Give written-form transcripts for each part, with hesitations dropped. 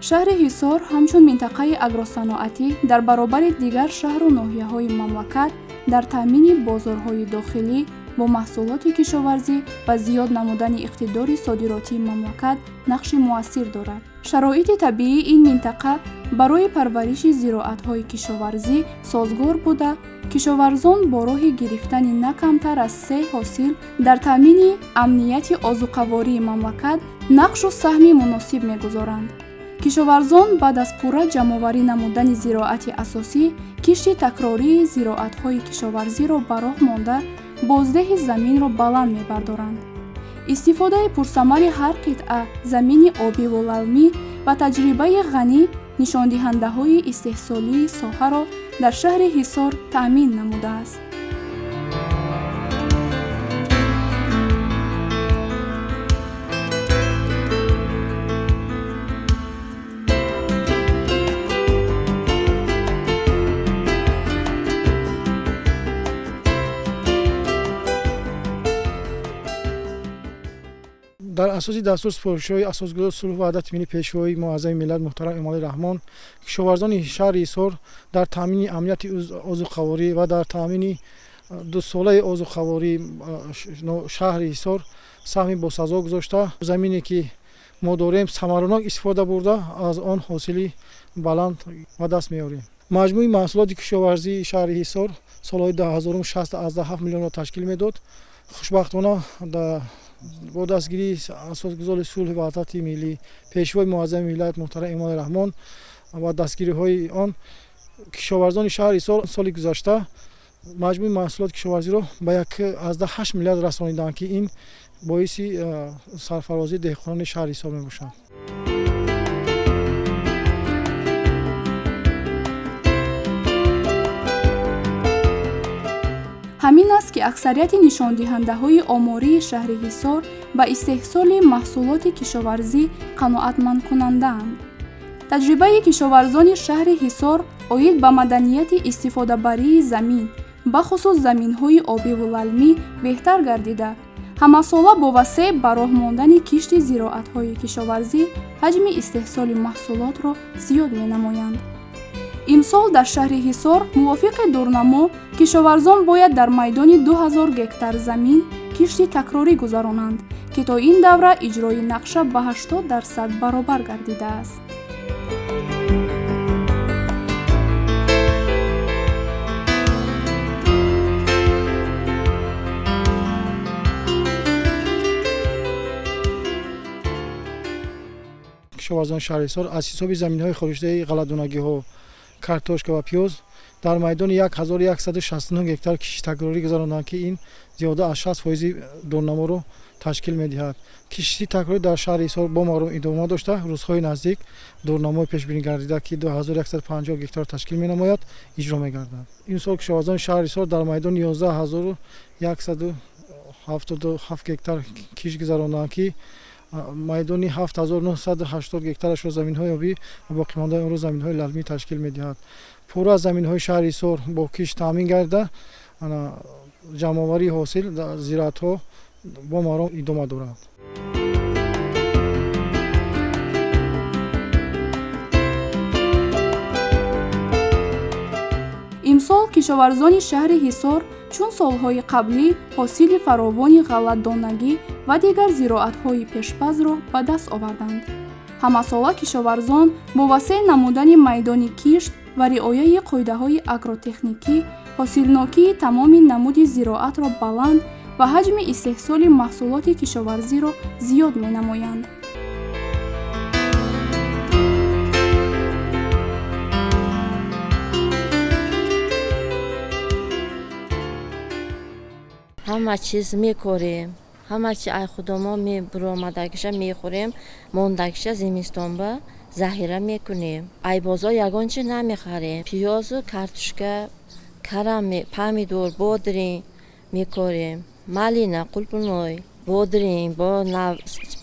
шаҳри ҳисор ҳамчун минтақаи агросаноатӣ дар баробари дигар шаҳру ноҳияҳои мамлакат дар таъмини бозорҳои дохилӣ бо маҳсулоти кишоварзӣ ва зиёд намудани иқтидори содиротии мамлакат нақши муассир дорад. шароити табиии ин минтақа барои парвариши зироатҳои кишоварзӣ созгор буда, кишоварзон бо роҳи гирифтани на камтар аз 3 ҳосил дар таъмини амнияти озуқавории мамлакат нақшу саҳми муносиб мегузоранд. кишоварзон баъд аз пурра ҷамъоварӣ намудани зироати асосӣ, кишти такрории зироатҳои кишоварзиро ба роҳ монда, боздеҳи заминро баланд мебардоранд. истифодаи пурсамари ҳар қитъа замини обиву лалмӣ ва таҷрибаи ғанӣ нишондиҳандаҳои истеҳсолии соҳаро дар шаҳри ҳисор таъмин намудааст. дар асоси дастур супоришҳои асосгузори сулҳ ва ваҳдати миллӣ пешвои муаззами миллат муҳтарам эмомали раҳмон, кишоварзони шаҳри ҳисор дар таъмини амнияти озуқаворӣ ва дар таъмини дусолаи озуқавории шаҳри ҳисор саҳми босазо гузошта, замине ки мо дорем самаранок истифода бурда аз он ҳосили баланд ба даст меорем. маҷмӯи маҳсулоти кишоварзии шаҳри ҳисор солҳои 2067 миллионро ташкил медод. хушбахтона бо дастгирии асосгузори сулҳ ва ваҳдати миллӣ, пешвои муаззами миллат муҳтарам эмомали раҳмон ва дастгириҳои он, кишоварзони шаҳри ҳисор соли гузашта маҷмӯи маҳсулоти кишоварзиро ба 1.8 миллиард расониданд, ки ин боиси сарфарозии деҳқонони шаҳри ҳисор мебошад. ҳамин аст ки аксарияти нишондиҳандаҳои омории шаҳри ҳисор ба истеҳсоли маҳсулоти кишоварзӣ қаноатмандкунандаанд. таҷрибаи кишоварзони шаҳри ҳисор оид ба маданияти истифодабарии замин, бахусус заминҳои обиву лалмӣ беҳтар гардида, ҳамасола бо васеъ ба роҳ мондани кишти зироатҳои кишоварзӣ ҳаҷми истеҳсоли маҳсулотро зиёд менамоянд. имсол дар шаҳри ҳисор мувофиқи дурнамо, кишоварзон бояд дар майдони 2000 гектар замин кишти такрорӣ гузаронанд, ки то ин давра иҷрои нақша ба 80% баробар гардидааст. кишоварзони шаҳри ҳисор аз ҳисоби заминҳои хориҷдаи ғалладонагиҳо, картошка ва пиёз дар майдони 1169 гектар кишти такрорӣ гузаронданд, ки ин зиёда аз 60% дурнаморо ташкил медиҳад. кишти такрорӣ дар шаҳри ҳисор бо мағрум идома дошта, рӯзҳои наздик дурнамои пешбинӣ гардида, ки 2150 гектар ташкил менамояд, иҷро мегардад. имсол кишоварзони шаҳри ҳисор дар майдони 11177 гектар кишт гузаронданд, ки майдони 7980 гектарашро заминҳои обӣ ва боқимондаи онро заминҳои лалмӣ ташкил медиҳад. пурра аз заминҳои шаҳри ҳисор бо кишт таъмин гардида, ҷамъоварии ҳосил зироатҳо бо маром идома дорад. имсол кишоварзони шаҳри ҳисор чун солҳои қаблӣ ҳосили фаровони ғалладонагӣ ва дигар зироатҳои пешпазро ба даст оварданд. ҳамасола кишоварзон бо васеъ намудани майдони кишт ва риояи қоидаҳои агротехникӣ, ҳосилнокии тамоми намуди зироатро баланд ва ҳаҷми истеҳсоли маҳсулоти кишоварзиро зиёд менамоянд. ҳама чиз мекорем, ҳама чи ай худо мо мебуромадагиша мехӯрем, мондагиша зимистон ба заҳира мекунем. ай бозор ягон чи намехарем. пиёзу картошка, карам, помидор, бодрин мекорем, малина, қулпуной, бодрин,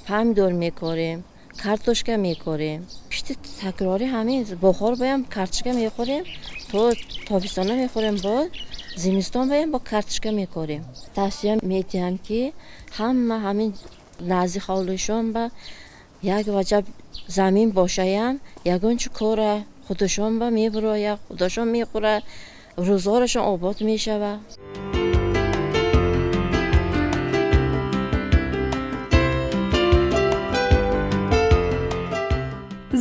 помидор мекорем, картошка мекорем. кишти такрорӣ ҳамин бохор боям картошка мехӯрем, то тобистона мехӯрем, бо зимистон боям бо картошка мекорем. тавсия медиҳам ки ҳама ҳамин назди ҳолишон ба як ваҷаб замин бошаям ягон чӣ кора худашон ба мебуроя, худашон мехӯра, рӯзгорашон обод мешава.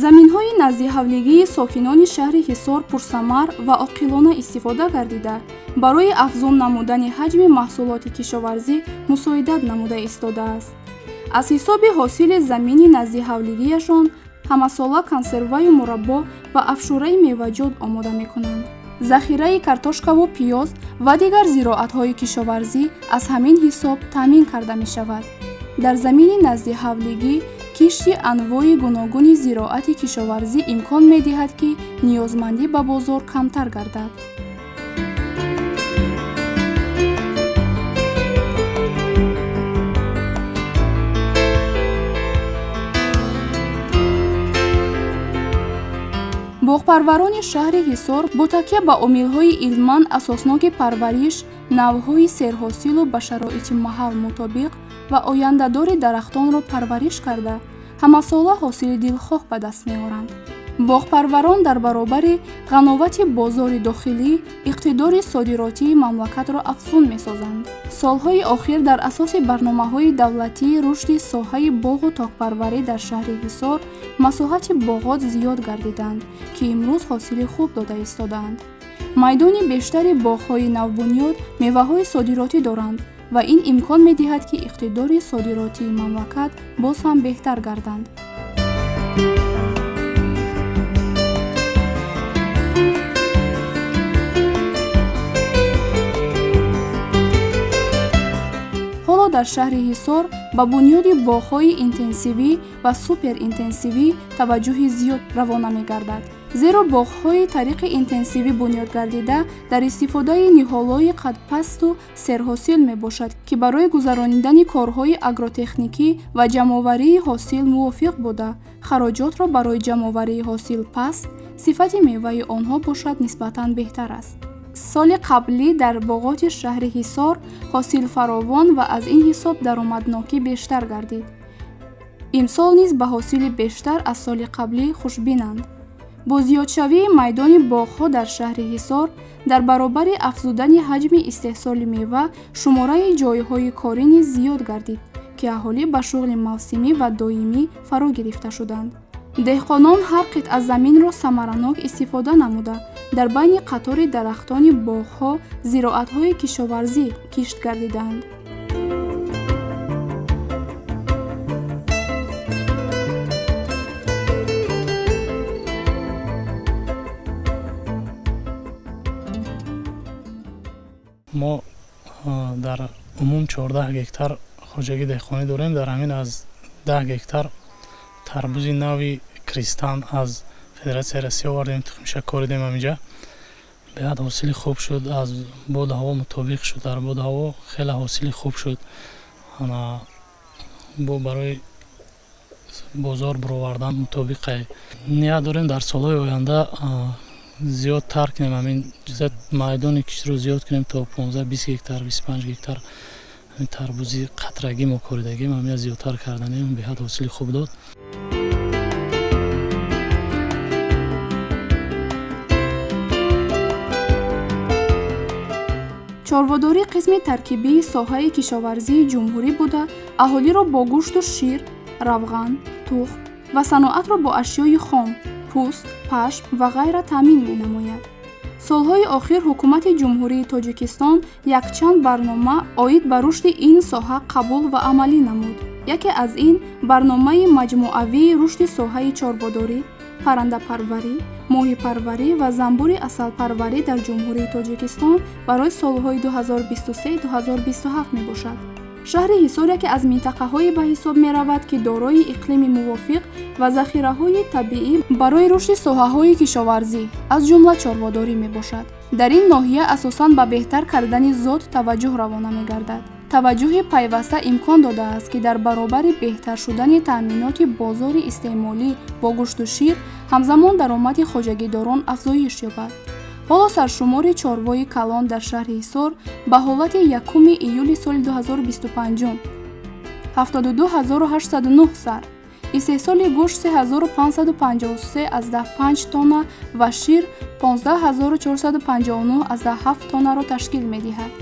заминҳои назди ҳавлигии сокинони шаҳри ҳисор пурсамар ва оқилона истифода гардида барои афзун намудани ҳаҷми маҳсулоти кишоварзӣ мусоидат намуда истодааст. аз ҳисоби ҳосили замини назди ҳавлигияшон ҳамасола консерваю мураббо ва афшураи меваҷот омода мекунанд. захираи картошкаву пиёз ва дигар зироатҳои кишоварзӣ аз ҳамин ҳисоб таъмин карда мешавад. дар замини назди ҳавлигӣ кишти анвои гуногуни зироати кишоварзӣ имкон медиҳад ки ниёзмандӣ ба бозор камтар гардад. боғпарварони шаҳри ҳисор бо такя ба омилҳои илман асосноки парвариш, навъҳои серҳосилу ба шароити маҳал мутобиқ ва ояндадори дарахтонро парвариш карда ҳамасола ҳосили дилхоҳ ба даст меоранд. боғпарварон дар баробари ғановати бозори дохилӣ иқтидори содиротии мамлакатро афзун месозанд. солҳои охир дар асоси барномаҳои давлатии рушди соҳаи боғу тоқпарварӣ дар шаҳри ҳисор масоҳати боғот зиёд гардиданд ки имрӯз ҳосили хуб дода истодаанд. майдони бештари боғҳои навбунёд меваҳои содиротӣ доранд ва ин имкон медиҳад ки иқтидори содиротии мамлакат боз ҳам беҳтар гарданд. ҳоло дар шаҳри ҳисор ба бунёди боғҳои интенсивӣ ва суперинтенсивӣ таваҷҷӯҳи зиёд равона мегардад. зеро боғҳои тариқи интенсивӣ бунёд гардида дар истифодаи ниҳолҳои қадпасту серҳосил мебошад ки барои гузарондани корҳои агротехникӣ ва ҷамъоварии ҳосил мувофиқ буда хароҷотро барои ҷамъоварии ҳосил паст, сифати меваи онҳо бошад нисбатан беҳтар аст. соли қаблӣ дар боғоти шаҳри ҳисор ҳосил фаровон ва аз ин ҳисоб даромаднокӣ бештар гардид. имсол низ ба ҳосили бештар аз соли қаблӣ хушбинанд. бо зиёдшавии майдони боғҳо дар шаҳри ҳисор дар баробари афзудани ҳаҷми истеҳсоли мева шумораи ҷойҳои корӣ низ зиёд гардид ки аҳолӣ ба шуғли мавсимӣ ва доимӣ фаро гирифта шуданд. деҳқонон ҳар қитъа заминро самаранок истифода намуда дар байни қатори дарахтони боғҳо зироатҳои кишоварзӣ кишт гардиданд. мо дар умум 14 гектар хоҷагӣ деҳқонӣ дорем. дар ҳамин аз 10 гектар тарбузи нави кристан аз федератсияи россия овардем, тухмишак коридем. ҳаминҷа беҳад ҳосили хуб шуд, аз боду ҳаво мутобиқ шуд, дар боду ҳаво хеле ҳосили хуб шуд. бо барои бозор буровардан мутобиқе ният дорем дар солҳои оянда зиёдтар кунем, ҳамин майдони киштро зиёд кунем то 15-20 гектар 25 гектар ҳамин тарбузи қатрагӣ мо коридагим ҳамин зиёдтар карданем. беҳад ҳосили хуб дод. чорводорӣ қисми таркибии соҳаи кишоварзии ҷумҳурӣ буда аҳолиро бо гӯшту шир, равған, тухм ва саноатро бо ашёи хом, пӯст, пашм ва ғайра таъмин менамояд. солҳои охир ҳукумати ҷумҳурии Тоҷикистон якчанд барнома оид ба рушди ин соҳа қабул ва амалӣ намуд. яке аз ин барномаи маҷмуавии рушди соҳаи чорводорӣ, паррандапарварӣ, моҳипарварӣ ва замбури асалпарварӣ дар ҷумҳурии Тоҷикистон барои солҳои 2023-2027 мебошад. шаҳри ҳисор яке аз минтақаҳое ба ҳисоб меравад ки дорои иқлими мувофиқ ва захираҳои табиӣ барои рушди соҳаҳои кишоварзӣ аз ҷумла чорводорӣ мебошад. дар ин ноҳия асосан ба беҳтар кардани зод таваҷҷӯҳ равона мегардад. таваҷҷӯҳи пайваста имкон додааст ки дар баробари беҳтар шудани таъминоти бозори истеъмолӣ бо гӯшту шир ҳамзамон даромади хоҷагидорон афзоиш ёбад. ҳоло саршумори чорвои калон дар шаҳри ҳисор ба ҳолати 1 июли соли 2025 72809 сар, истеҳсоли гӯшт 3553,5 тонна ва шир 15459,7 тоннаро ташкил медиҳад.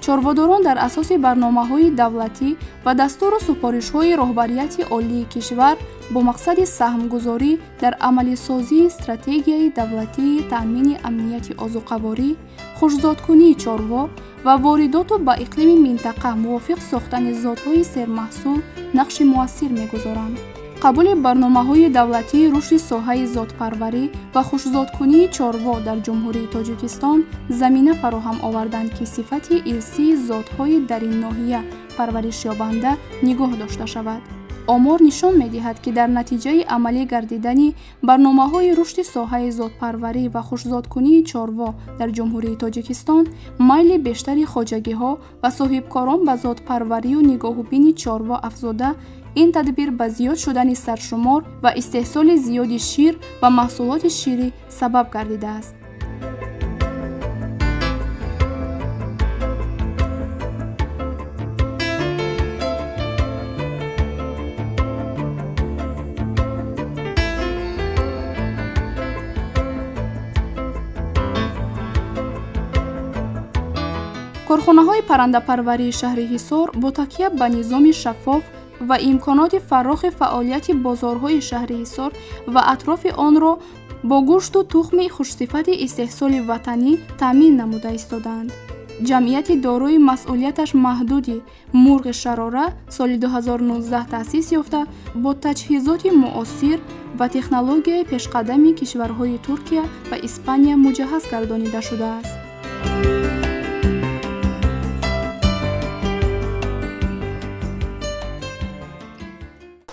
чорводорон дар асоси барномаҳои давлатӣ ва дастуру супоришҳои роҳбарияти олии кишвар бо мақсади саҳмгузорӣ дар амалисозии стратегияи давлатии таъмини амнияти озуқаворӣ, хушкзодкунии чорво ва воридоту ба иқлими минтақа мувофиқ сохтани зотҳои сермаҳсул нақши муассир мегузоранд. қабули барномаҳои давлатии рушди соҳаи зотпарварӣ ва хушкзодкунии чорво дар ҷумҳурии Тоҷикистон замина фароҳам оварданд, ки сифати ирсии зотҳои дар ин ноҳия парваришёбанда нигоҳ дошта шавад. омор нишон медиҳад, ки дар натиҷаи амалӣ гардидани барномаҳои рушди соҳаи зотпарварӣ ва хушкзодкунии чорво дар ҷумҳурии Тоҷикистон майли бештари хоҷагиҳо ва соҳибкорон ба зотпарварию нигоҳубини чорво афзода, ин тадбир ба зиёд шудани саршумор ва истеҳсоли зиёди шир ва маҳсулоти ширӣ сабаб гардидааст. корхонаҳои паррандапарварии шаҳри Ҳисор бо такя ба низоми шаффоф ва имконоти фарохи фаъолияти бозорҳои шаҳри Ҳисор ва атрофи онро бо гӯшту тухми хушсифати истеҳсоли ватанӣ таъмин намуда истоданд. ҷамъияти дорои масъулияташ маҳдуди мурғи шарора соли 2019 таъсис ёфта, бо таҷҳизоти муосир ва технологияи пешқадами кишварҳои Туркия ва Испания муҷаҳҳаз гардонида шудааст.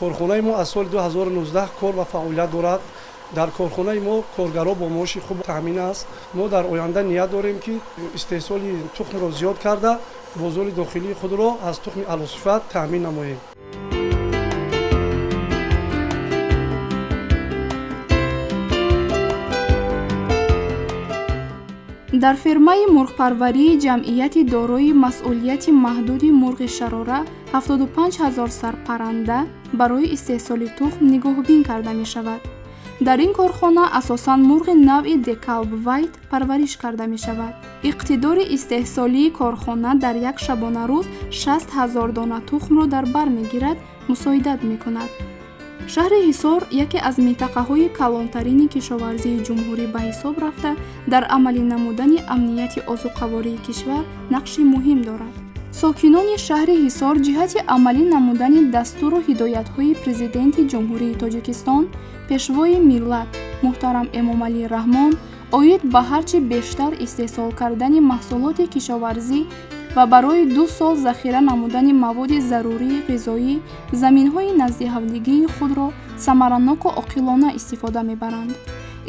корхонаи мо аз соли 2019 кор ва фаъолият дорад. дар корхонаи мо коргаро бо маоши хуб таъмин аст. мо дар оянда ният дорем, ки истеҳсоли тухмро зиёд карда, бозори дохилии худро аз тухми алосифат таъмин намоем. дар фермаи мурғпарварии ҷамъияти дорои масъулияти маҳдуди мурғи шарора 75 000 сарпарранда барои истеҳсоли тухм нигоҳубин карда мешавад. дар ин корхона асосан мурғи навъи декалб вайт парвариш карда мешавад. иқтидори истеҳсолии корхона дар як шабонарӯз 60 000 дона тухмро дар бар мегирад, мусоидат мекунад. шаҳри Ҳисор яке аз минтақаҳои калонтарини кишоварзии ҷумҳурӣ ба ҳисоб рафта, дар амалӣ намудани амнияти озуқавории кишвар нақши муҳим дорад. сокинони шаҳри Ҳисор ҷиҳати амалӣ намудани дастуру ҳидоятҳои президенти ҷумҳурии Тоҷикистон, пешвои миллат муҳтарам Эмомалӣ Раҳмон, оид ба ҳарчи бештар истеҳсол кардани маҳсулоти кишоварзӣ ва барои 2 сол захира намудани маводи зарурии ғизоӣ, заминҳои назди ҳавлигии худро самараноку оқилона истифода мебаранд.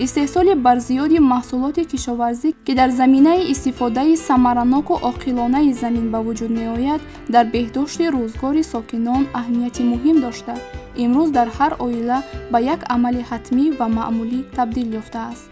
истеҳсоли барзиёди маҳсулоти кишоварзӣ, ки дар заминаи истифодаи самараноку оқилонаи замин ба вуҷуд меояд, дар беҳдошти рӯзгори сокинон аҳамияти муҳим дошта, имрӯз дар ҳар оила ба як амали ҳатмӣ ва маъмулӣ табдил ёфтааст.